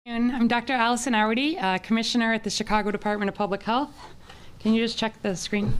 I'm Dr. Allison Arwady, Commissioner at the Chicago Department of Public Health. Can you just check the screen?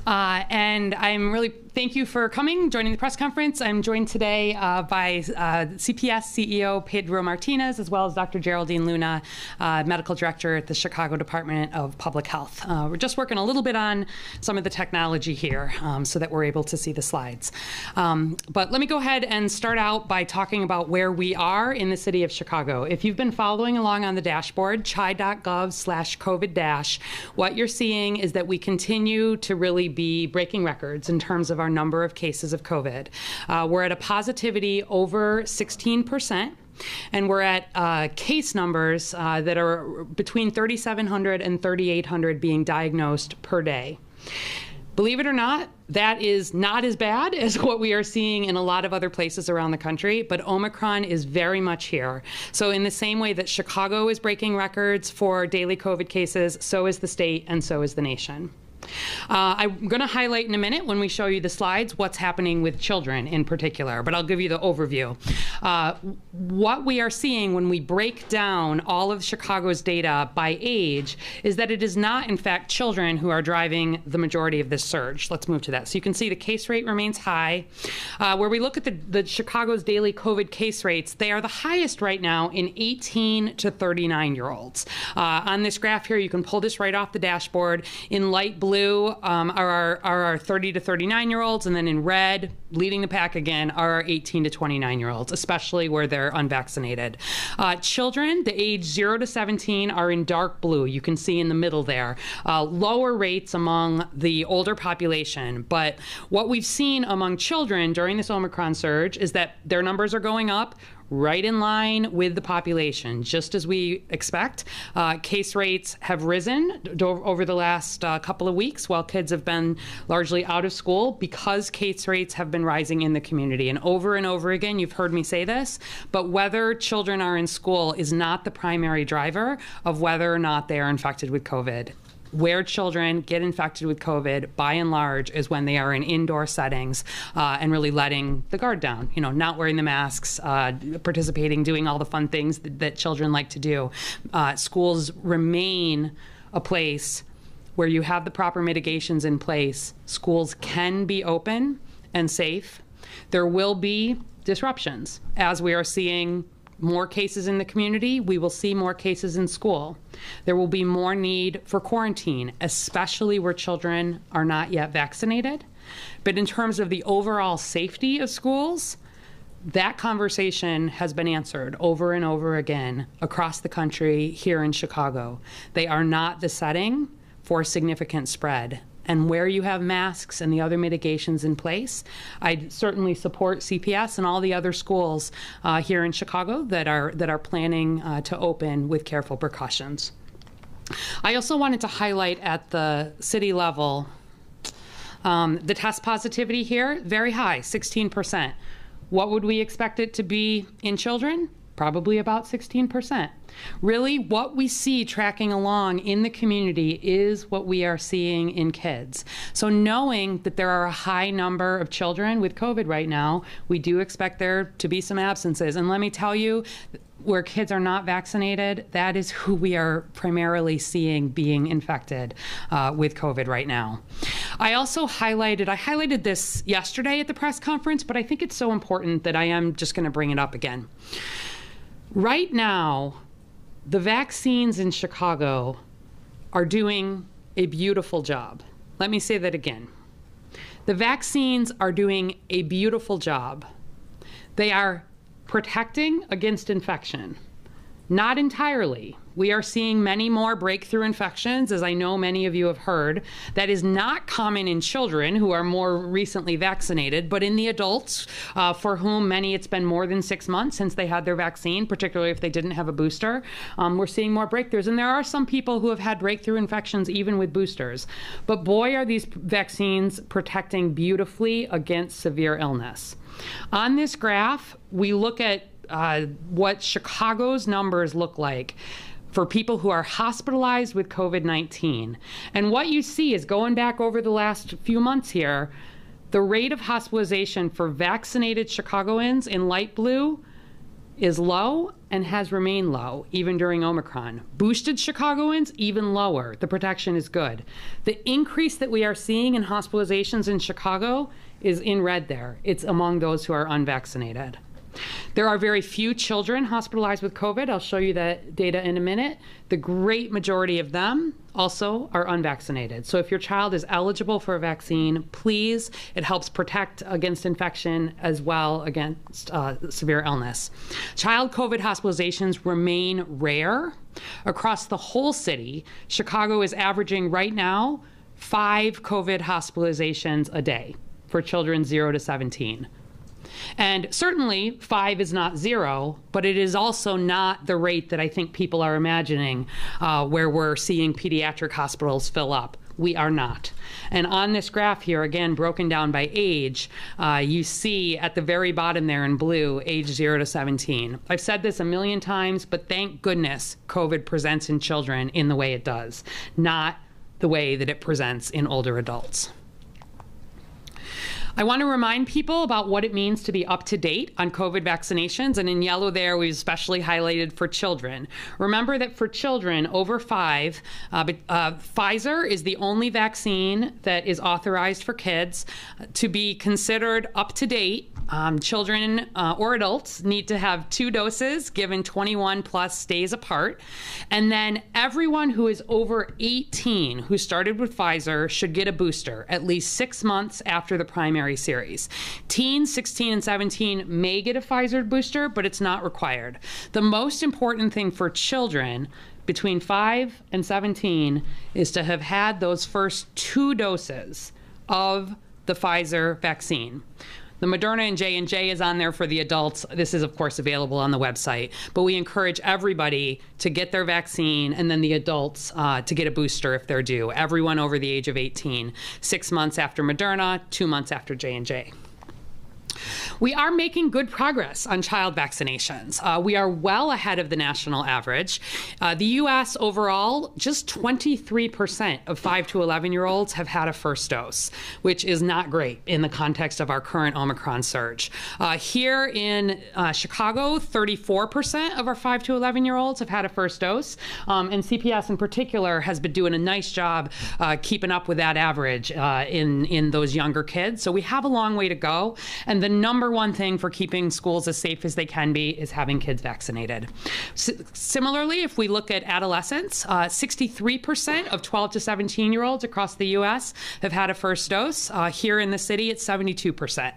And I'm really, thank you for coming, joining the press conference. I'm joined today by CPS CEO Pedro Martinez, as well as Dr. Geraldine Luna, Medical Director at the Chicago Department of Public Health. We're just working a little bit on some of the technology here so that we're able to see the slides. But let me go ahead and start out by talking about where we are in the city of Chicago. If you've been following along on the dashboard, chi.gov/COVID-, what you're seeing is that we continue to really be breaking records in terms of our number of cases of COVID. We're at a positivity over 16%. And we're at case numbers that are between 3,700 and 3,800 being diagnosed per day. Believe it or not, that is not as bad as what we are seeing in a lot of other places around the country, but Omicron is very much here. So in the same way that Chicago is breaking records for daily COVID cases, so is the state and so is the nation. I'm going to highlight in a minute when we show you the slides what's happening with children in particular, but I'll give you the overview. What we are seeing when we break down all of Chicago's data by age is that it is not, in fact, children who are driving the majority of this surge. Let's move to that. So you can see the case rate remains high. Where we look at the Chicago's daily COVID case rates, they are the highest right now in 18 to 39-year-olds. On this graph here, you can pull this right off the dashboard. In light blue are our 30 to 39-year-olds, and then in red, leading the pack again, are our 18 to 29-year-olds, especially where they're unvaccinated. Children, the age 0 to 17, are in dark blue. You can see in the middle there. Lower rates among the older population, but what we've seen among children during this Omicron surge is that their numbers are going up, right in line with the population, just as we expect. Case rates have risen over the last couple of weeks while kids have been largely out of school because case rates have been rising in the community. And over again, you've heard me say this, but whether children are in school is not the primary driver of whether or not they are infected with COVID. Where children get infected with COVID, by and large, is when they are in indoor settings and really letting the guard down, not wearing the masks, participating, doing all the fun things that children like to do. Schools remain a place where you have the proper mitigations in place. Schools can be open and safe. There will be disruptions as we are seeing more cases in the community. We will see more cases in school. There will be more need for quarantine, especially where children are not yet vaccinated. But in terms of the overall safety of schools, that conversation has been answered over and over again across the country here in Chicago. They are not the setting for significant spread. And where you have masks and the other mitigations in place, I certainly support CPS and all the other schools here in Chicago that are planning to open with careful precautions. I also wanted to highlight at the city level the test positivity here, very high, 16%. What would we expect it to be in children? Probably about 16%. Really, what we see tracking along in the community is what we are seeing in kids. So knowing that there are a high number of children with COVID right now, we do expect there to be some absences. And let me tell you, where kids are not vaccinated, that is who we are primarily seeing being infected with COVID right now. I highlighted this yesterday at the press conference, but I think it's so important that I am just going to bring it up again. Right now, the vaccines in Chicago are doing a beautiful job. Let me say that again. The vaccines are doing a beautiful job. They are protecting against infection. Not entirely. We are seeing many more breakthrough infections, as I know many of you have heard. That is not common in children who are more recently vaccinated, but in the adults for whom it's been more than 6 months since they had their vaccine, particularly if they didn't have a booster. We're seeing more breakthroughs. And there are some people who have had breakthrough infections even with boosters. But boy, are these vaccines protecting beautifully against severe illness. On this graph, we look at what Chicago's numbers look like for people who are hospitalized with COVID-19. And what you see is, going back over the last few months here, the rate of hospitalization for vaccinated Chicagoans in light blue is low, and has remained low, even during Omicron. Boosted Chicagoans, even lower. The protection is good. The increase that we are seeing in hospitalizations in Chicago is in red there. It's among those who are unvaccinated. There are very few children hospitalized with COVID. I'll show you that data in a minute. The great majority of them also are unvaccinated. So if your child is eligible for a vaccine, please, it helps protect against infection as well against severe illness. Child COVID hospitalizations remain rare. Across the whole city, Chicago is averaging right now 5 COVID hospitalizations a day for children 0 to 17. And certainly 5 is not 0, but it is also not the rate that I think people are imagining, where we're seeing pediatric hospitals fill up. We are not. And on this graph here, again, broken down by age, you see at the very bottom there in blue, age 0 to 17. I've said this a million times, but thank goodness COVID presents in children in the way it does, not the way that it presents in older adults. I want to remind people about what it means to be up to date on COVID vaccinations, and in yellow there we've especially highlighted for children. Remember that for children over 5, Pfizer is the only vaccine that is authorized for kids to be considered up to date. Children or adults need to have 2 doses given 21 plus days apart. And then everyone who is over 18 who started with Pfizer should get a booster at least 6 months after the primary series. Teens 16 and 17 may get a Pfizer booster, but it's not required. The most important thing for children between 5 and 17 is to have had those first 2 doses of the Pfizer vaccine. The Moderna and J&J is on there for the adults. This is, of course, available on the website. But we encourage everybody to get their vaccine, and then the adults to get a booster if they're due. Everyone over the age of 18. 6 months after Moderna, 2 months after J&J. We are making good progress on child vaccinations. We are well ahead of the national average. The U.S. overall, just 23% of 5 to 11-year-olds have had a first dose, which is not great in the context of our current Omicron surge. Here in Chicago, 34% of our 5 to 11-year-olds have had a first dose, and CPS in particular has been doing a nice job keeping up with that average in those younger kids. So we have a long way to go, and the number one thing for keeping schools as safe as they can be is having kids vaccinated. Similarly, if we look at adolescents, 63% of 12 to 17-year-olds across the U.S. have had a first dose. Here in the city, it's 72%.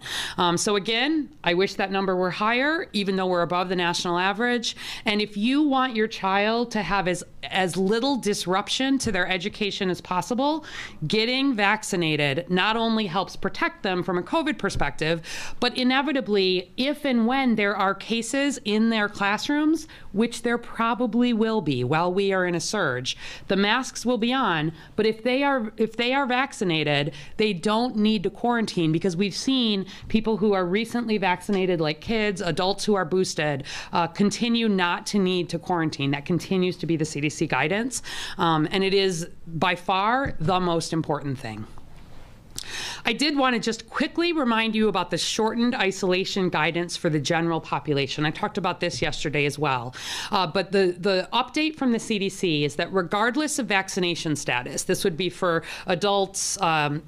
So again, I wish that number were higher, even though we're above the national average. And if you want your child to have as little disruption to their education as possible, getting vaccinated not only helps protect them from a COVID perspective, but inevitably, if and when there are cases in their classrooms, which there probably will be while we are in a surge, the masks will be on. But if they are vaccinated, they don't need to quarantine, because we've seen people who are recently vaccinated, like kids, adults who are boosted, continue not to need to quarantine. That continues to be the CDC guidance, and it is by far the most important thing. I did want to just quickly remind you about the shortened isolation guidance for the general population. I talked about this yesterday as well. But the update from the CDC is that regardless of vaccination status, this would be for adults,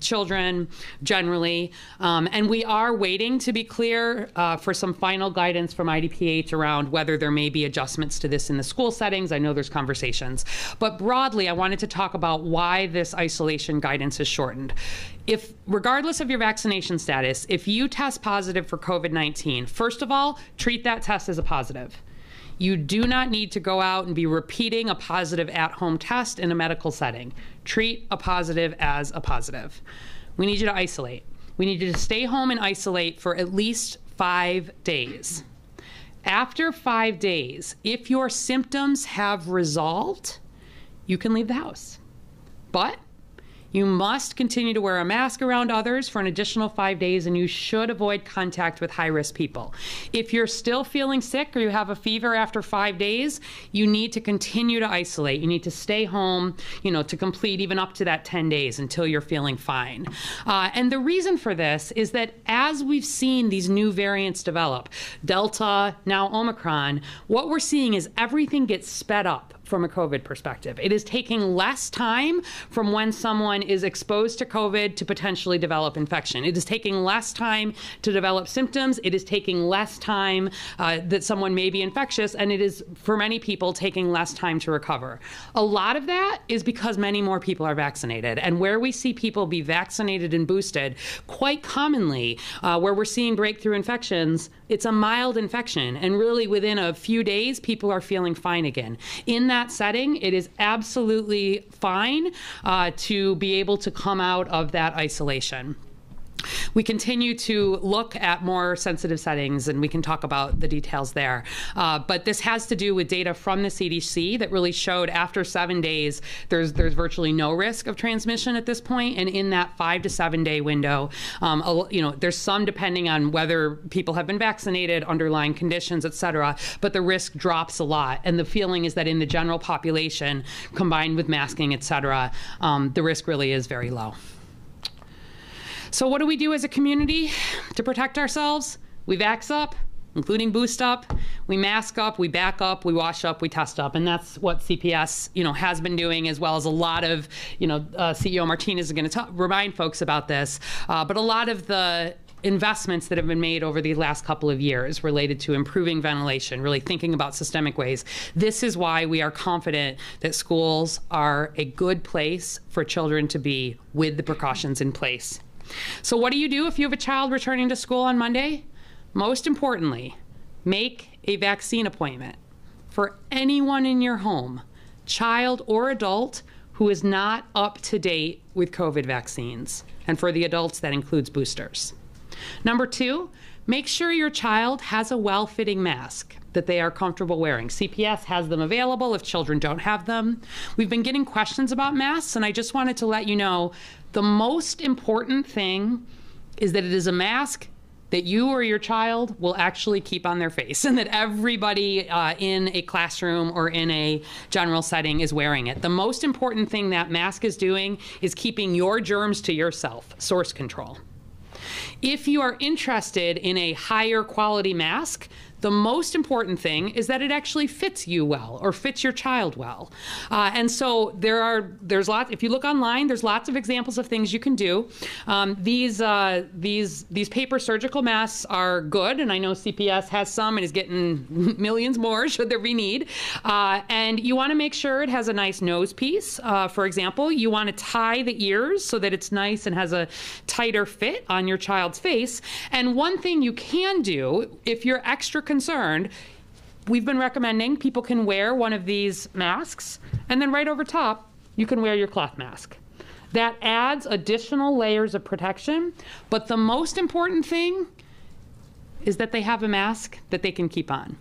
children generally, and we are waiting, to be clear, for some final guidance from IDPH around whether there may be adjustments to this in the school settings. I know there's conversations. But broadly, I wanted to talk about why this isolation guidance is shortened. If, regardless of your vaccination status, if you test positive for COVID-19, first of all, treat that test as a positive. You do not need to go out and be repeating a positive at-home test in a medical setting. Treat a positive as a positive. We need you to isolate. We need you to stay home and isolate for at least 5 days. After 5 days, if your symptoms have resolved, you can leave the house. But You must continue to wear a mask around others for an additional 5 days, and you should avoid contact with high-risk people. If you're still feeling sick or you have a fever after 5 days, you need to continue to isolate. You need to stay home, to complete even up to that 10 days until you're feeling fine. And the reason for this is that as we've seen these new variants develop, Delta, now Omicron, what we're seeing is everything gets sped up from a COVID perspective. It is taking less time from when someone is exposed to COVID to potentially develop infection. It is taking less time to develop symptoms. It is taking less time that someone may be infectious, and it is, for many people, taking less time to recover. A lot of that is because many more people are vaccinated. And where we see people be vaccinated and boosted, quite commonly, where we're seeing breakthrough infections, it's a mild infection. And really within a few days, people are feeling fine again. In that setting, it is absolutely fine to be able to come out of that isolation. We continue to look at more sensitive settings, and we can talk about the details there. But this has to do with data from the CDC that really showed after 7 days, there's virtually no risk of transmission at this point. And in that 5 to 7 day window, there's some depending on whether people have been vaccinated, underlying conditions, et cetera, but the risk drops a lot. And the feeling is that in the general population, combined with masking, et cetera, the risk really is very low. So what do we do as a community to protect ourselves? We vax up, including boost up, we mask up, we back up, we wash up, we test up. And that's what CPS, has been doing, as well as a lot of, CEO Martinez is going to remind folks about this. But a lot of the investments that have been made over the last couple of years related to improving ventilation, really thinking about systemic ways. This is why we are confident that schools are a good place for children to be with the precautions in place. So what do you do if you have a child returning to school on Monday? Most importantly, make a vaccine appointment for anyone in your home, child or adult, who is not up to date with COVID vaccines. And for the adults, that includes boosters. Number 2, make sure your child has a well-fitting mask that they are comfortable wearing. CPS has them available if children don't have them. We've been getting questions about masks, and I just wanted to let you know the most important thing is that it is a mask that you or your child will actually keep on their face, and that everybody in a classroom or in a general setting is wearing it. The most important thing that mask is doing is keeping your germs to yourself, source control. If you are interested in a higher quality mask, the most important thing is that it actually fits you well or fits your child well. And so there's lots, if you look online, there's lots of examples of things you can do. These paper surgical masks are good, and I know CPS has some and is getting millions more should there be need. And you want to make sure it has a nice nose piece. For example, you want to tie the ears so that it's nice and has a tighter fit on your child's face. And one thing you can do, if you're extra concerned, we've been recommending people can wear one of these masks, and then right over top, you can wear your cloth mask. That adds additional layers of protection, but the most important thing is that they have a mask that they can keep on.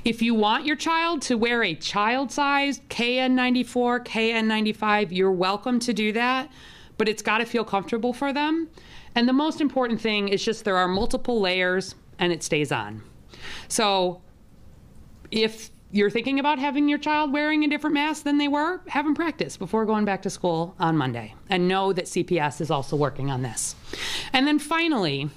If you want your child to wear a child-sized KN94, KN95, you're welcome to do that, but it's got to feel comfortable for them. And the most important thing is just there are multiple layers and it stays on. So if you're thinking about having your child wearing a different mask than they were, have them practice before going back to school on Monday. And know that CPS is also working on this. And then finally,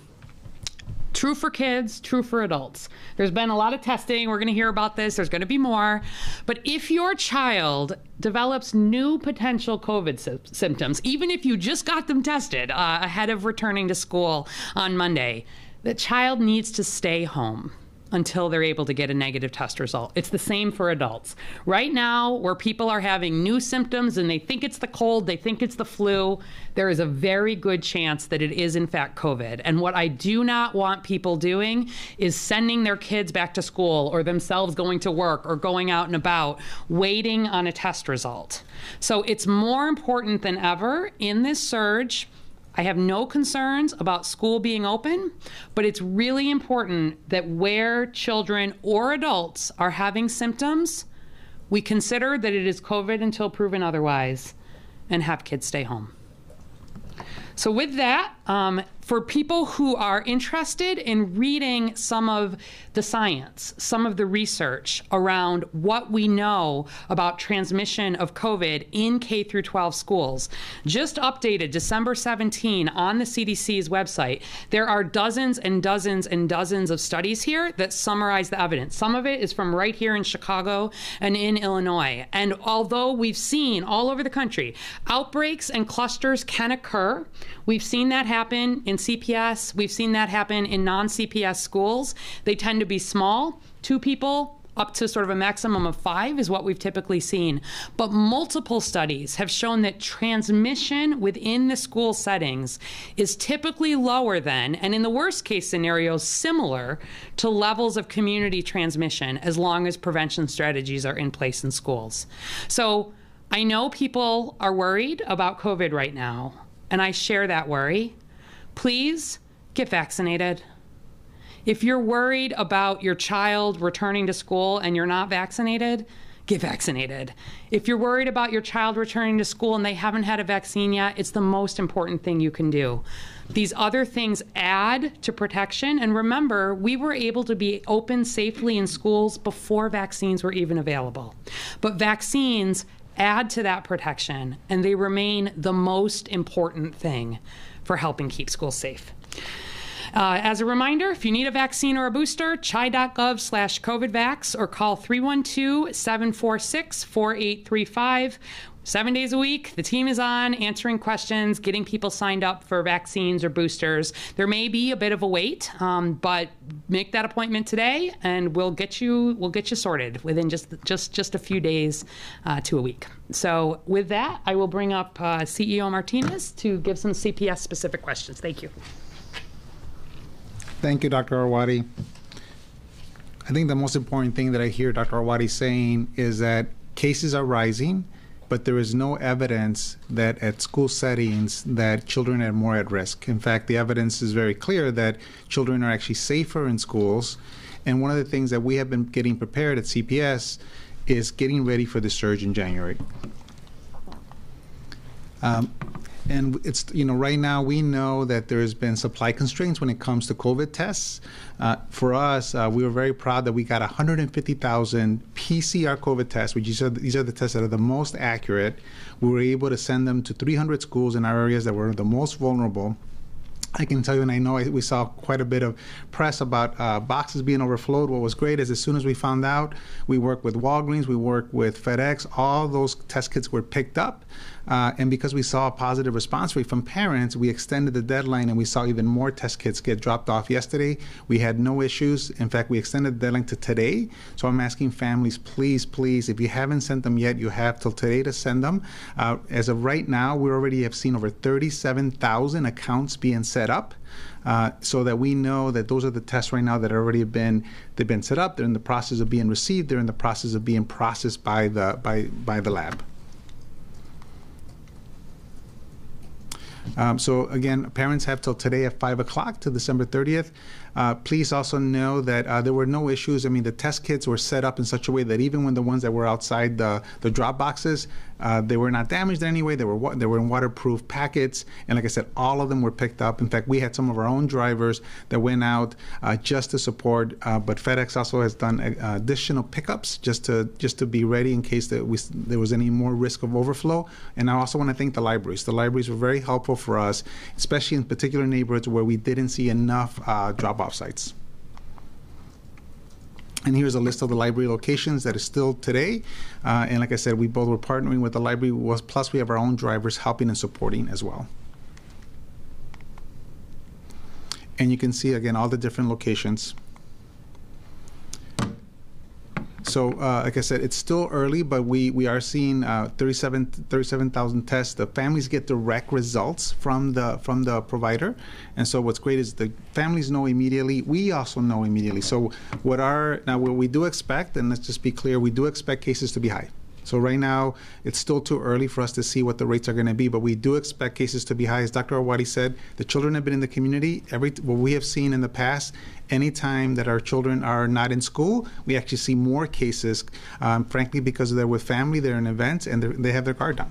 true for kids, true for adults. There's been a lot of testing. We're going to hear about this. There's going to be more. But if your child develops new potential COVID symptoms, even if you just got them tested ahead of returning to school on Monday, the child needs to stay home until they're able to get a negative test result. It's the same for adults. Right now, where people are having new symptoms and they think it's the cold, they think it's the flu, there is a very good chance that it is in fact COVID. And what I do not want people doing is sending their kids back to school or themselves going to work or going out and about waiting on a test result. So it's more important than ever in this surge. I have no concerns about school being open, but it's really important that where children or adults are having symptoms, we consider that it is COVID until proven otherwise and have kids stay home. So with that, for people who are interested in reading some of the science, some of the research around what we know about transmission of COVID in K through 12 schools, just updated December 17 on the CDC's website, there are dozens and dozens and dozens of studies here that summarize the evidence. Some of it is from right here in Chicago and in Illinois. And although we've seen all over the country, outbreaks and clusters can occur. We've seen that happen in CPS. We've seen that happen in non-CPS schools. They tend to be small, 2 people, up to sort of a maximum of 5 is what we've typically seen. But multiple studies have shown that transmission within the school settings is typically lower than, and in the worst case scenarios, similar to levels of community transmission as long as prevention strategies are in place in schools. So I know people are worried about COVID right now, and I share that worry. Please get vaccinated. If you're worried about your child returning to school and you're not vaccinated, get vaccinated. If you're worried about your child returning to school and they haven't had a vaccine yet, it's the most important thing you can do. These other things add to protection. And remember, we were able to be open safely in schools before vaccines were even available. But vaccines add to that protection, and they remain the most important thing for helping keep schools safe. As a reminder, if you need a vaccine or a booster, chi.gov/COVIDvax or call 312-746-4835. 7 days a week, the team is on answering questions, getting people signed up for vaccines or boosters. There may be a bit of a wait, but make that appointment today, and we'll get you sorted within just a few days to a week. So with that, I will bring up CEO Martinez to give some CPS specific questions. Thank you. Thank you, Dr. Arwady. I think the most important thing that I hear Dr. Arwady saying is that cases are rising, but there is no evidence that at school settings that children are more at risk. In fact, the evidence is very clear that children are actually safer in schools. And one of the things that we have been getting prepared at CPS is getting ready for the surge in January. And it's, right now we know that there's been supply constraints when it comes to COVID tests. For us, we were very proud that we got 150,000 PCR COVID tests, which these are the tests that are the most accurate. We were able to send them to 300 schools in our areas that were the most vulnerable. I can tell you, and I know we saw quite a bit of press about boxes being overflowed. What was great is as soon as we found out, we worked with Walgreens, we worked with FedEx, all those test kits were picked up. And because we saw a positive response rate from parents, we extended the deadline and we saw even more test kits get dropped off yesterday. We had no issues. In fact, we extended the deadline to today. So I'm asking families, please, please, if you haven't sent them yet, you have till today to send them. As of right now, we already have seen over 37,000 accounts being set up. So that we know that those are the tests right now that already they've been set up. They're in the process of being received. They're in the process of being processed by the lab. So again, parents have till today at 5 o'clock to December 30th. Please also know that there were no issues. I mean, the test kits were set up in such a way that even when the ones that were outside the drop boxes, they were not damaged in any way. They were in waterproof packets. And like I said, all of them were picked up. In fact, we had some of our own drivers that went out just to support. But FedEx also has done additional pickups just to be ready in case there was any more risk of overflow. And I also want to thank the libraries. The libraries were very helpful for us, especially in particular neighborhoods where we didn't see enough drop-off sites. And here's a list of the library locations that is still today. And like I said, we both were partnering with the library, plus we have our own drivers helping and supporting as well. And you can see, again, all the different locations. So, like I said, it's still early, but we are seeing 37,000 tests. The families get direct results from the provider, and so what's great is the families know immediately. We also know immediately. So, what we do expect, and let's just be clear, we do expect cases to be high. So right now, it's still too early for us to see what the rates are going to be, but we do expect cases to be high. As Dr. Arwady said, the children have been in the community. What we have seen in the past, anytime that our children are not in school, we actually see more cases, frankly, because they're with family, they're in events, and they have their guard down.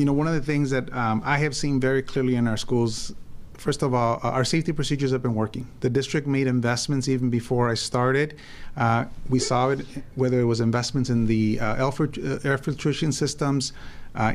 One of the things that I have seen very clearly in our schools, first of all, our safety procedures have been working. The district made investments even before I started. We saw it, whether it was investments in the air filtration systems,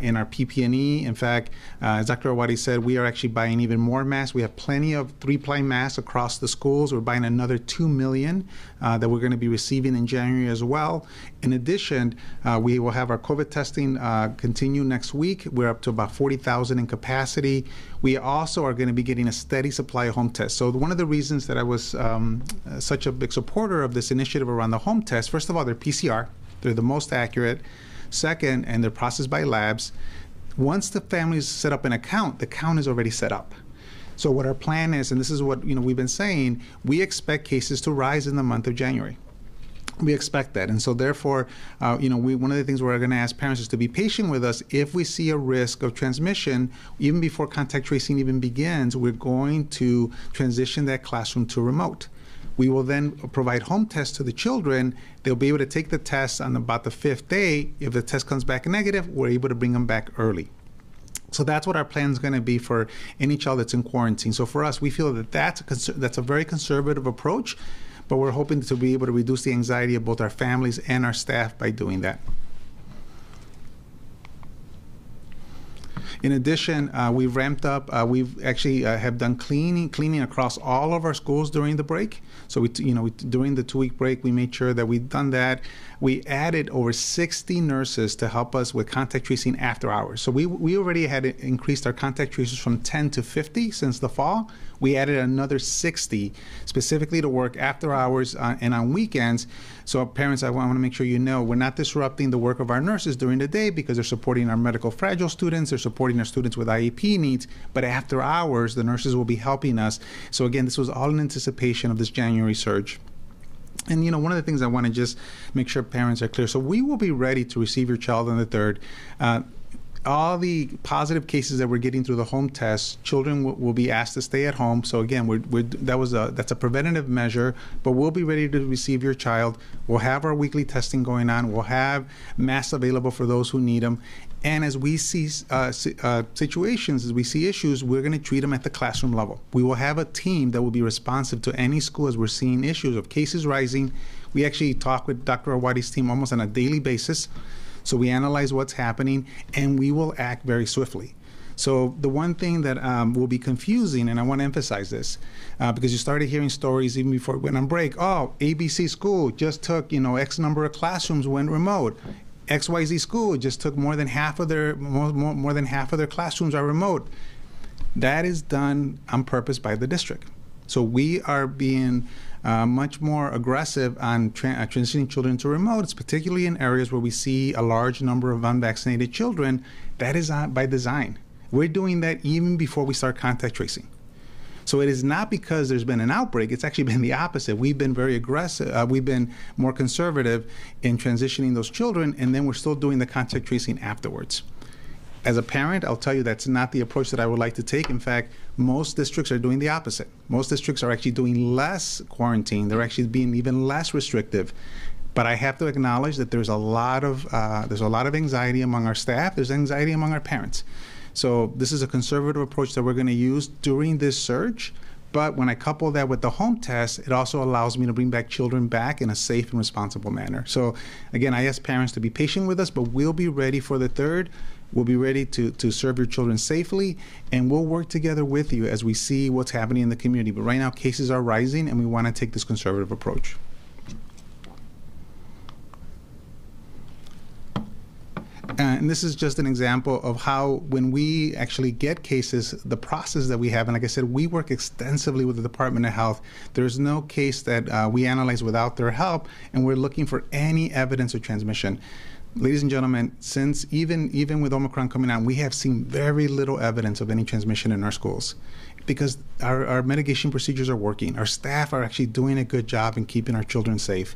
in our PP&E. In fact, as Dr. Arwady said, we are actually buying even more masks. We have plenty of 3-ply masks across the schools. We're buying another 2 million that we're going to be receiving in January as well. In addition, we will have our COVID testing continue next week. We're up to about 40,000 in capacity. We also are going to be getting a steady supply of home tests. So one of the reasons that I was such a big supporter of this initiative around the home test, first of all, they're PCR. They're the most accurate. Second, and they're processed by labs. Once the families set up an account, the account is already set up. So what our plan is, and this is what we've been saying, we expect cases to rise in the month of January. We expect that, and so therefore, one of the things we're going to ask parents is to be patient with us. If we see a risk of transmission, even before contact tracing even begins, we're going to transition that classroom to remote. We will then provide home tests to the children. They'll be able to take the test on about the 5th day. If the test comes back negative, we're able to bring them back early. So that's what our plan is going to be for any child that's in quarantine. So for us, we feel that that's a very conservative approach, but we're hoping to be able to reduce the anxiety of both our families and our staff by doing that. In addition, we've ramped up. We've actually have done cleaning across all of our schools during the break. So during the 2-week break, we made sure that we've done that. We added over 60 nurses to help us with contact tracing after hours. So we already had increased our contact tracers from 10 to 50 since the fall. We added another 60 specifically to work after hours and on weekends. So parents, I want to make sure we're not disrupting the work of our nurses during the day because they're supporting our medical fragile students, they're supporting our students with IEP needs, but after hours, the nurses will be helping us. So again, this was all in anticipation of this January surge. And one of the things I want to just make sure parents are clear. So we will be ready to receive your child on the 3rd. All the positive cases that we're getting through the home tests, children will be asked to stay at home. So again, that's a preventative measure, but we'll be ready to receive your child. We'll have our weekly testing going on. We'll have masks available for those who need them. And as we see situations, as we see issues, we're going to treat them at the classroom level. We will have a team that will be responsive to any school as we're seeing issues of cases rising. We actually talk with Dr. Arwady's team almost on a daily basis. So we analyze what's happening, and we will act very swiftly. So the one thing that will be confusing, and I want to emphasize this, because you started hearing stories even before we went on break. Oh, ABC school just took X number of classrooms went remote. XYZ school just took more than half of their classrooms are remote. That is done on purpose by the district. So we are being much more aggressive on transitioning children to remotes, particularly in areas where we see a large number of unvaccinated children. That is by design. We're doing that even before we start contact tracing. So it is not because there's been an outbreak. It's actually been the opposite. We've been very aggressive. We've been more conservative in transitioning those children, and then we're still doing the contact tracing afterwards. As a parent, I'll tell you that's not the approach that I would like to take. In fact, most districts are doing the opposite. Most districts are actually doing less quarantine. They're actually being even less restrictive. But I have to acknowledge that there's a lot of anxiety among our staff. There's anxiety among our parents. So this is a conservative approach that we're going to use during this surge. But when I couple that with the home test, it also allows me to bring back children back in a safe and responsible manner. So again, I ask parents to be patient with us, but we'll be ready for the 3rd. We'll be ready to serve your children safely, and we'll work together with you as we see what's happening in the community. But right now, cases are rising, and we want to take this conservative approach. And this is just an example of how, when we actually get cases, the process that we have, and like I said, we work extensively with the Department of Health. There's no case that we analyze without their help, and we're looking for any evidence of transmission. Ladies and gentlemen, since even with Omicron coming out, we have seen very little evidence of any transmission in our schools because our mitigation procedures are working. Our staff are actually doing a good job in keeping our children safe.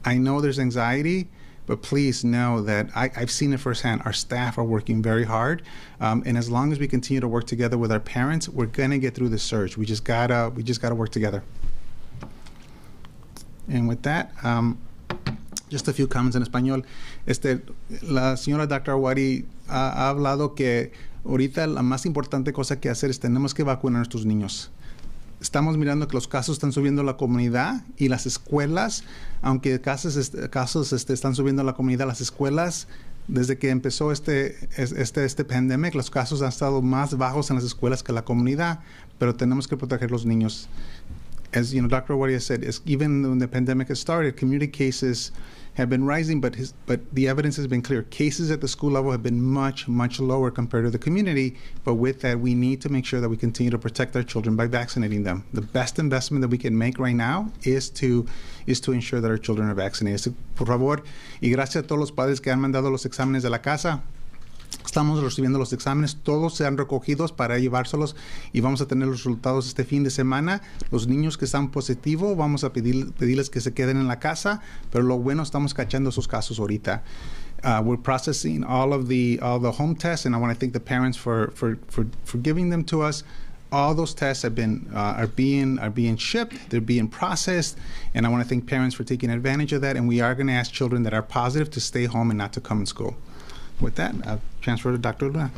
I know there's anxiety, but please know that I've seen it firsthand. Our staff are working very hard, and as long as we continue to work together with our parents, we're going to get through the surge. We just gotta work together. And with that, just a few comments en español. La señora Dr. Arwady ha hablado que ahorita la más importante cosa que hacer es tenemos que vacunar a nuestros niños. Estamos mirando que los casos están subiendo a la comunidad y las escuelas, aunque casos están subiendo a la comunidad, las escuelas, desde que empezó este pandemic, los casos han estado más bajos en las escuelas que en la comunidad, pero tenemos que proteger a los niños. As you know, Dr. Arwady has said, even when the pandemic has started, community cases have been rising, but the evidence has been clear. Cases at the school level have been much, much lower compared to the community. But with that, we need to make sure that we continue to protect our children by vaccinating them. The best investment that we can make right now is to ensure that our children are vaccinated. Por favor, y gracias a todos los padres que han mandado los exámenes de la casa. Estamos recibiendo los exámenes, todos se han recogido para llevárselos y vamos a tener los resultados este fin de semana. Los niños que están positivos, vamos a pedirles que se queden en la casa, pero lo bueno, estamos cachando esos casos ahorita. We're processing all the home tests, and I want to thank the parents for giving them to us. All those tests have been are being shipped. They're being processed, and I want to thank parents for taking advantage of that. And we are going to ask children that are positive to stay home and not to come in school. With that, I'll transfer to Dr. Luna.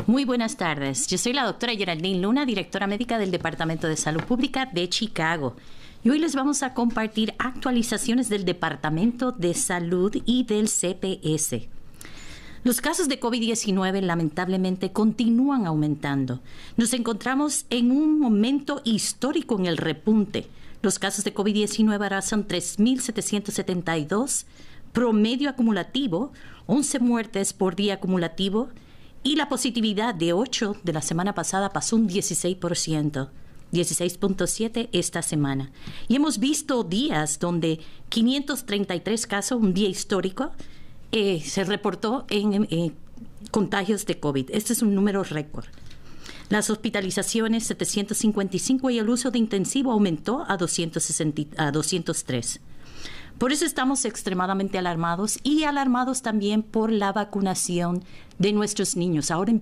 Muy buenas tardes. Yo soy la doctora Geraldine Luna, directora médica del Departamento de Salud Pública de Chicago. Y hoy les vamos a compartir actualizaciones del Departamento de Salud y del CPS. Los casos de COVID-19 lamentablemente continúan aumentando. Nos encontramos en un momento histórico en el repunte. Los casos de COVID-19 ahora son 3.772, promedio acumulativo, 11 muertes por día acumulativo, y la positividad de 8 de la semana pasada pasó un 16%, 16.7 esta semana. Y hemos visto días donde 533 casos, un día histórico, se reportó en contagios de COVID. Este es un número récord. Las hospitalizaciones, 755, y el uso de intensivo aumentó a 203. Por eso estamos extremadamente alarmados y alarmados también por la vacunación de nuestros niños. Ahora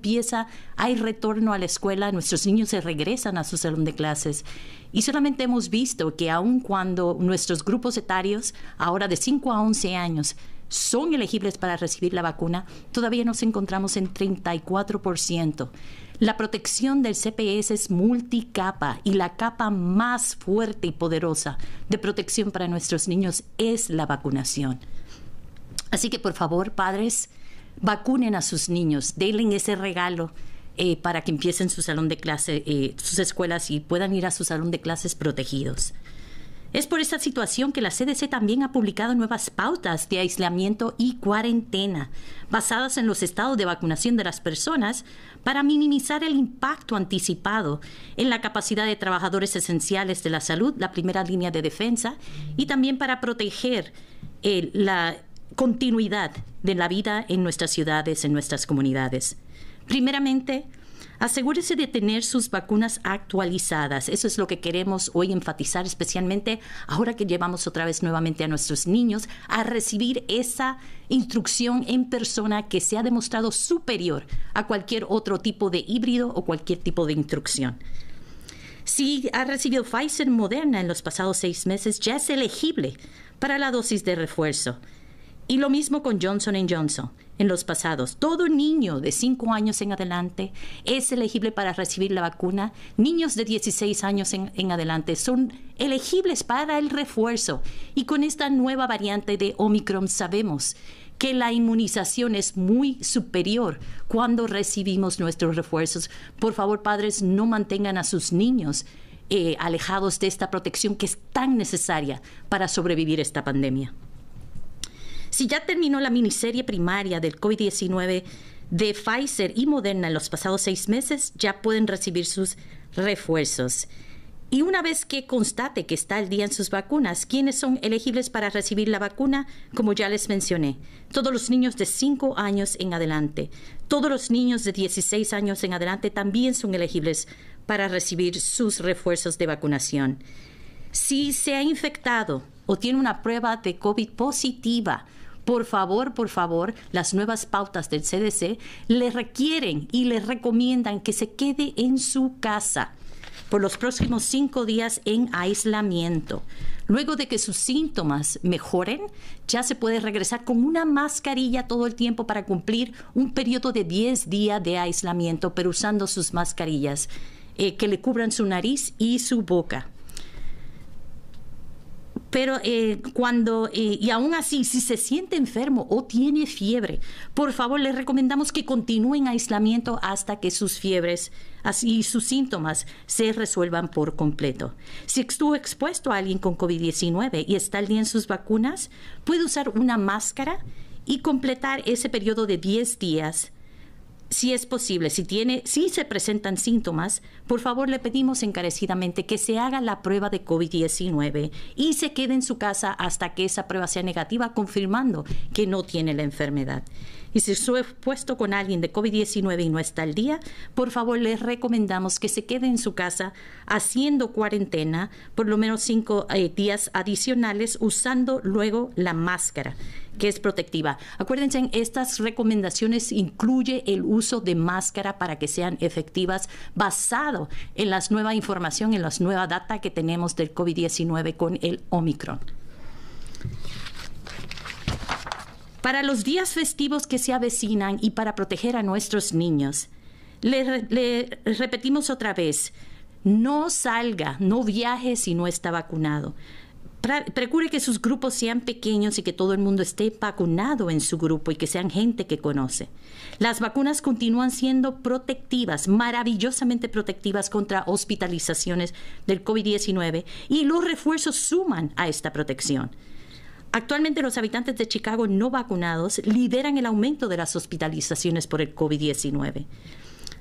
hay retorno a la escuela, nuestros niños se regresan a su salón de clases y solamente hemos visto que aun cuando nuestros grupos etarios, ahora de 5 a 11 años, son elegibles para recibir la vacuna, todavía nos encontramos en 34%. La protección del CPS es multicapa y la capa más fuerte y poderosa de protección para nuestros niños es la vacunación. Así que, por favor, padres, vacunen a sus niños, denle ese regalo para que empiecen su salón de clase, sus escuelas y puedan ir a su salón de clases protegidos. Es por esta situación que la CDC también ha publicado nuevas pautas de aislamiento y cuarentena, basadas en los estados de vacunación de las personas para minimizar el impacto anticipado en la capacidad de trabajadores esenciales de la salud, la primera línea de defensa, y también para proteger la continuidad de la vida en nuestras ciudades, en nuestras comunidades. Primeramente, asegúrese de tener sus vacunas actualizadas. Eso es lo que queremos hoy enfatizar, especialmente ahora que llevamos otra vez nuevamente a nuestros niños a recibir esa instrucción en persona que se ha demostrado superior a cualquier otro tipo de híbrido o cualquier tipo de instrucción. Si ha recibido Pfizer y Moderna en los pasados 6 meses, ya es elegible para la dosis de refuerzo. Y lo mismo con Johnson & Johnson en los pasados. Todo niño de 5 años en adelante es elegible para recibir la vacuna. Niños de 16 años en adelante son elegibles para el refuerzo. Y con esta nueva variante de Omicron sabemos que la inmunización es muy superior cuando recibimos nuestros refuerzos. Por favor, padres, no mantengan a sus niños alejados de esta protección que es tan necesaria para sobrevivir esta pandemia. Si ya terminó la miniserie primaria del COVID-19 de Pfizer y Moderna en los pasados 6 meses, ya pueden recibir sus refuerzos. Y una vez que constate que está al día en sus vacunas, ¿quiénes son elegibles para recibir la vacuna? Como ya les mencioné, todos los niños de 5 años en adelante. Todos los niños de 16 años en adelante también son elegibles para recibir sus refuerzos de vacunación. Si se ha infectado o tiene una prueba de COVID positiva, por favor, las nuevas pautas del CDC le requieren y le recomiendan que se quede en su casa por los próximos 5 días en aislamiento. Luego de que sus síntomas mejoren, ya se puede regresar con una mascarilla todo el tiempo para cumplir un periodo de 10 días de aislamiento, pero usando sus mascarillas que le cubran su nariz y su boca. Pero y aún así, si se siente enfermo o tiene fiebre, por favor, les recomendamos que continúen aislamiento hasta que sus fiebres y sus síntomas se resuelvan por completo. Si estuvo expuesto a alguien con COVID-19 y está al día en sus vacunas, puede usar una máscara y completar ese periodo de 10 días. Si es posible, si se presentan síntomas, por favor le pedimos encarecidamente que se haga la prueba de COVID-19 y se quede en su casa hasta que esa prueba sea negativa, confirmando que no tiene la enfermedad. Y si estuvo expuesto con alguien de COVID-19 y no está al día, por favor les recomendamos que se quede en su casa haciendo cuarentena por lo menos 5 días adicionales, usando luego la máscara, que es protectiva. Acuérdense, estas recomendaciones incluye el uso de máscara para que sean efectivas, basado en la nueva información, en las nuevas data que tenemos del COVID-19 con el Omicron. Para los días festivos que se avecinan y para proteger a nuestros niños, le repetimos otra vez, no salga, no viaje si no está vacunado. Procure que sus grupos sean pequeños y que todo el mundo esté vacunado en su grupo y que sean gente que conoce. Las vacunas continúan siendo protectivas, maravillosamente protectivas contra hospitalizaciones del COVID-19 y los refuerzos suman a esta protección. Actualmente los habitantes de Chicago no vacunados lideran el aumento de las hospitalizaciones por el COVID-19.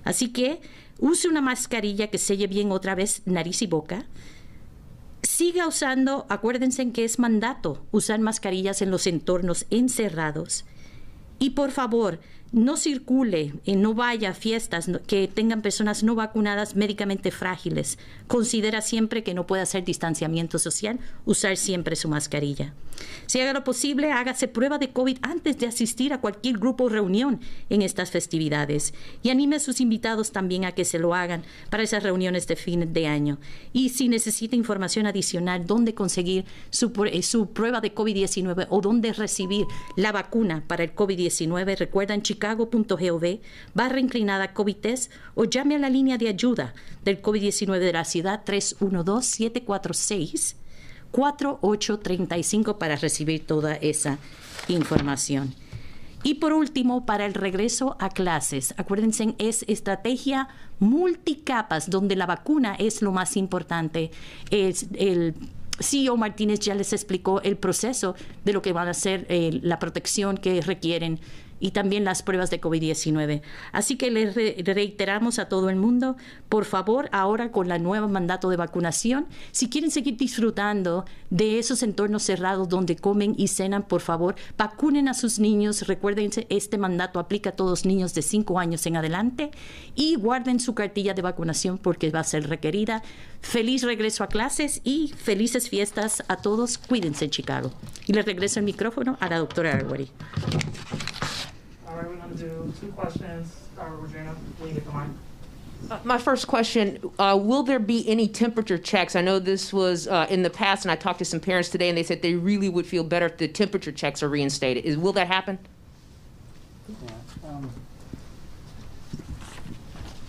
Así que use una mascarilla que selle bien otra vez nariz y boca. Siga usando, acuérdense que es mandato usar mascarillas en los entornos encerrados. Y por favor, no circule, no vaya a fiestas que tengan personas no vacunadas médicamente frágiles. Considera siempre que no puede hacer distanciamiento social, usar siempre su mascarilla. Si haga lo posible, hágase prueba de COVID antes de asistir a cualquier grupo o reunión en estas festividades. Y anime a sus invitados también a que se lo hagan para esas reuniones de fin de año. Y si necesita información adicional, dónde conseguir su prueba de COVID-19 o dónde recibir la vacuna para el COVID-19, recuerdan chicago.gov, /COVID-test, o llame a la línea de ayuda del COVID-19 de la ciudad 312-746-4835 para recibir toda esa información. Y por último, para el regreso a clases, acuérdense, es estrategia multicapas, donde la vacuna es lo más importante. El CEO Martinez ya les explicó el proceso de lo que van a ser la protección que requieren y también las pruebas de COVID-19. Así que les reiteramos a todo el mundo, por favor, ahora con la nueva mandato de vacunación, si quieren seguir disfrutando de esos entornos cerrados donde comen y cenan, por favor, vacunen a sus niños. Recuérdense, este mandato aplica a todos niños de 5 años en adelante y guarden su cartilla de vacunación porque va a ser requerida. Feliz regreso a clases y felices fiestas a todos. Cuídense en Chicago. Y les regreso el micrófono a la doctora Arwady. All right, we're going to do 2 questions. Regina, will you get the mic? My first question, will there be any temperature checks? I know this was in the past, and I talked to some parents today, and they said they really would feel better if the temperature checks are reinstated. Will that happen?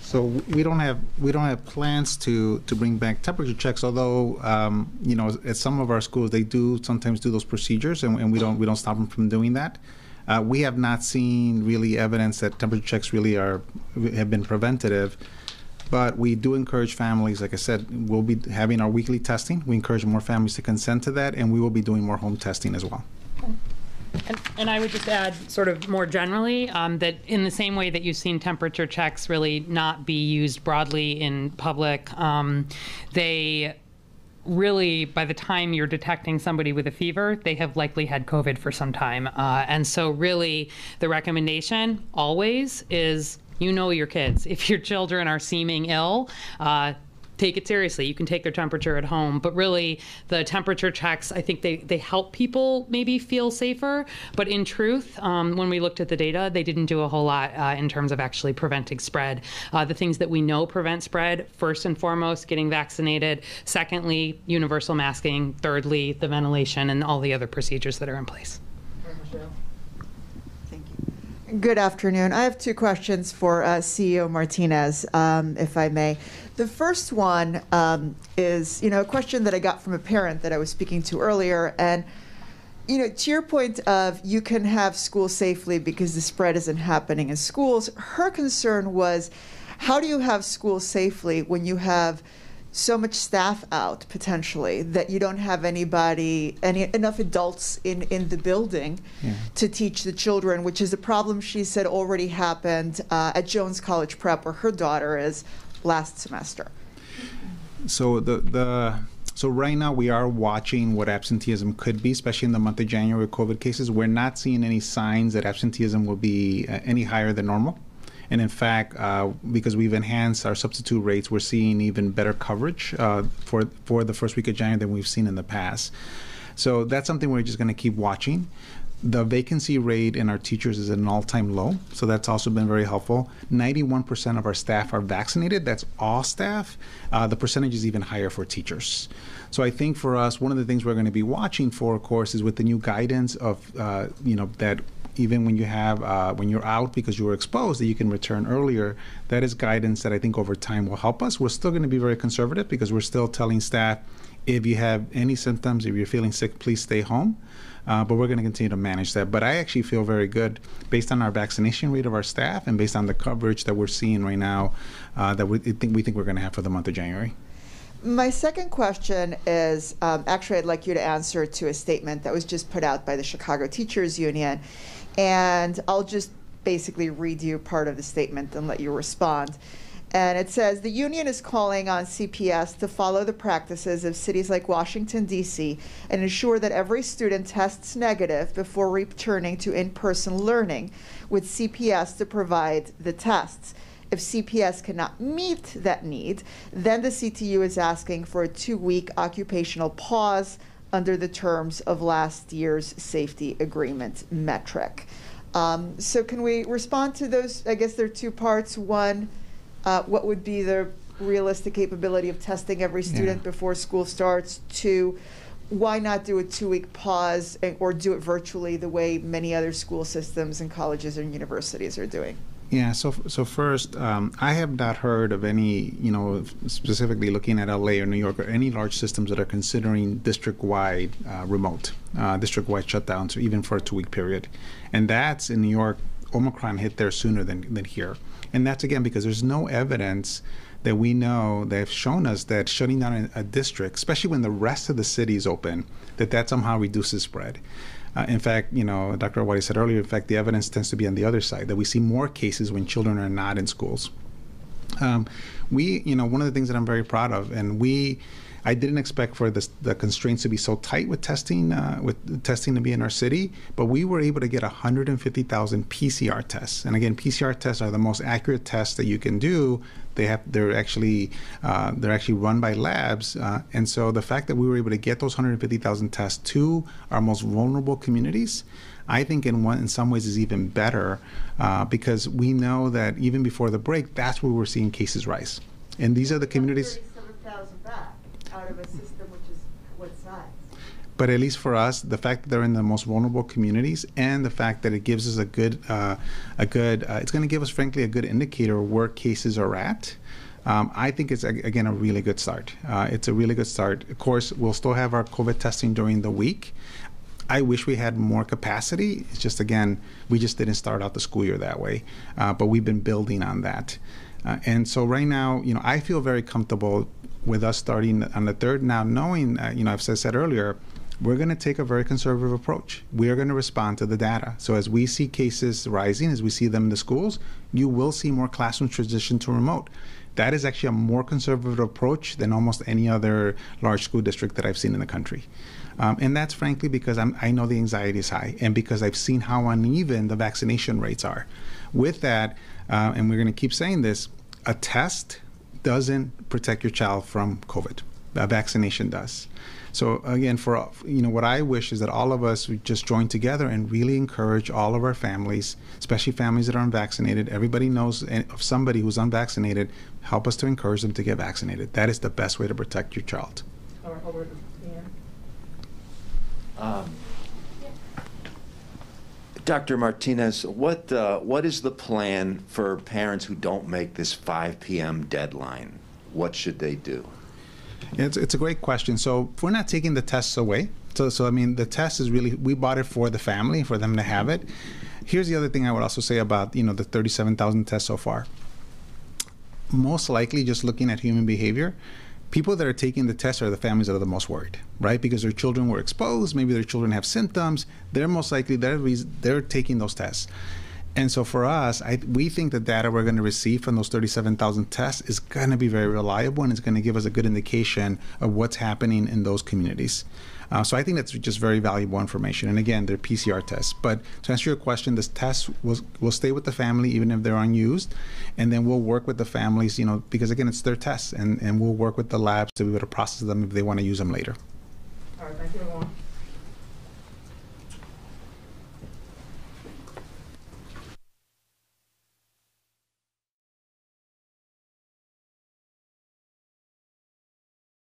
So we don't have plans to bring back temperature checks. Although you know, at some of our schools they do sometimes do those procedures, and we don't stop them from doing that. We have not seen really evidence that temperature checks really have been preventative. But we do encourage families, like I said, we'll be having our weekly testing. We encourage more families to consent to that, and we will be doing more home testing as well. And I would just add, sort of more generally, that in the same way that you've seen temperature checks really not be used broadly in public, they really, by the time you're detecting somebody with a fever, they have likely had COVID for some time. And so really, the recommendation always is, you know your kids. If your children are seeming ill, take it seriously. You can take their temperature at home, but really the temperature checks, I think they help people maybe feel safer. But in truth, when we looked at the data, they didn't do a whole lot in terms of actually preventing spread. The things that we know prevent spread, first and foremost, getting vaccinated. Secondly, universal masking. Thirdly, the ventilation and all the other procedures that are in place. Thank you. Good afternoon. I have two questions for CEO Martinez, if I may. The first one is, a question that I got from a parent that I was speaking to earlier. And, to your point of you can have school safely because the spread isn't happening in schools, her concern was, how do you have school safely when you have so much staff out potentially that you don't have enough adults in the building to teach the children, which is a problem she said already happened at Jones College Prep, where her daughter is, last semester. So so right now we are watching what absenteeism could be, especially in the month of January with COVID cases. We're not seeing any signs that absenteeism will be any higher than normal. And in fact, because we've enhanced our substitute rates, we're seeing even better coverage for the first week of January than we've seen in the past. So that's something we're just going to keep watching. The vacancy rate in our teachers is at an all-time low, so that's also been very helpful. 91% of our staff are vaccinated. That's all staff. The percentage is even higher for teachers. So I think for us, one of the things we're going to be watching for, of course, is with the new guidance of, that even when you're out because you were exposed, that you can return earlier. That is guidance that I think over time will help us. We're still going to be very conservative because we're still telling staff, if you have any symptoms, if you're feeling sick, please stay home. But we're going to continue to manage that. But I actually feel very good based on our vaccination rate of our staff and based on the coverage that we're seeing right now that we think we're going to have for the month of January. My second question is, actually I'd like you to answer to a statement that was just put out by the Chicago Teachers Union. And I'll just basically read you part of the statement and let you respond. And it says, the union is calling on CPS to follow the practices of cities like Washington, D.C. and ensure that every student tests negative before returning to in-person learning, with CPS to provide the tests. If CPS cannot meet that need, then the CTU is asking for a 2-week occupational pause under the terms of last year's safety agreement metric. So can we respond to those? I guess there are two parts. One, what would be the realistic capability of testing every student before school starts? Two, why not do a 2-week pause or do it virtually the way many other school systems and colleges and universities are doing? Yeah, so first, I have not heard of any, specifically looking at LA or New York or any large systems that are considering district-wide remote, district-wide shutdowns, or even for a 2-week period. And that's in New York. Omicron hit there sooner than here. And that's, again, because there's no evidence that we know that have shown us that shutting down a district, especially when the rest of the city is open, that somehow reduces spread. In fact, Dr. Arwady said earlier, in fact, the evidence tends to be on the other side, that we see more cases when children are not in schools. One of the things that I'm very proud of, and I didn't expect for the constraints to be so tight with testing to be in our city, but we were able to get 150,000 PCR tests. And again, PCR tests are the most accurate tests that you can do. They're actually run by labs, and so the fact that we were able to get those 150,000 tests to our most vulnerable communities, I think in some ways is even better because we know that even before the break, that's where we're seeing cases rise, and these are the communities. 37,000 back out of a system which is what size? But at least for us, the fact that they're in the most vulnerable communities, and the fact that it gives us it's going to give us, frankly, a good indicator of where cases are at. I think it's, again, a really good start. It's a really good start. Of course, we'll still have our COVID testing during the week. I wish we had more capacity. It's just, again, we just didn't start out the school year that way. But we've been building on that. And so right now, I feel very comfortable with us starting on the 3rd. Now, knowing, as I said earlier, we're going to take a very conservative approach. We are going to respond to the data. So as we see cases rising, as we see them in the schools, you will see more classrooms transition to remote. That is actually a more conservative approach than almost any other large school district that I've seen in the country. And that's frankly because I know the anxiety is high, and because I've seen how uneven the vaccination rates are. With that, and we're going to keep saying this, a test doesn't protect your child from COVID. Vaccination does. So again, for what I wish is that all of us would just join together and really encourage all of our families, especially families that are unvaccinated. Everybody knows of somebody who's unvaccinated. Help us to encourage them to get vaccinated. That is the best way to protect your child. All right, over to Ian. Dr. Martinez, what is the plan for parents who don't make this 5 p.m. deadline? What should they do? Yeah, it's a great question. So we're not taking the tests away. So I mean, the test is really, we bought it for the family, for them to have it. Here's the other thing I would also say about, the 37,000 tests so far. Most likely, just looking at human behavior, people that are taking the test are the families that are the most worried, right? Because their children were exposed, maybe their children have symptoms. They're most likely, they're taking those tests. And so for us, we think the data we're going to receive from those 37,000 tests is going to be very reliable, and it's going to give us a good indication of what's happening in those communities. So I think that's just very valuable information. And again, they're PCR tests. But to answer your question, this test will stay with the family even if they're unused. And then we'll work with the families, because again, it's their tests. And we'll work with the labs to be able to process them if they want to use them later. All right, thank you, everyone.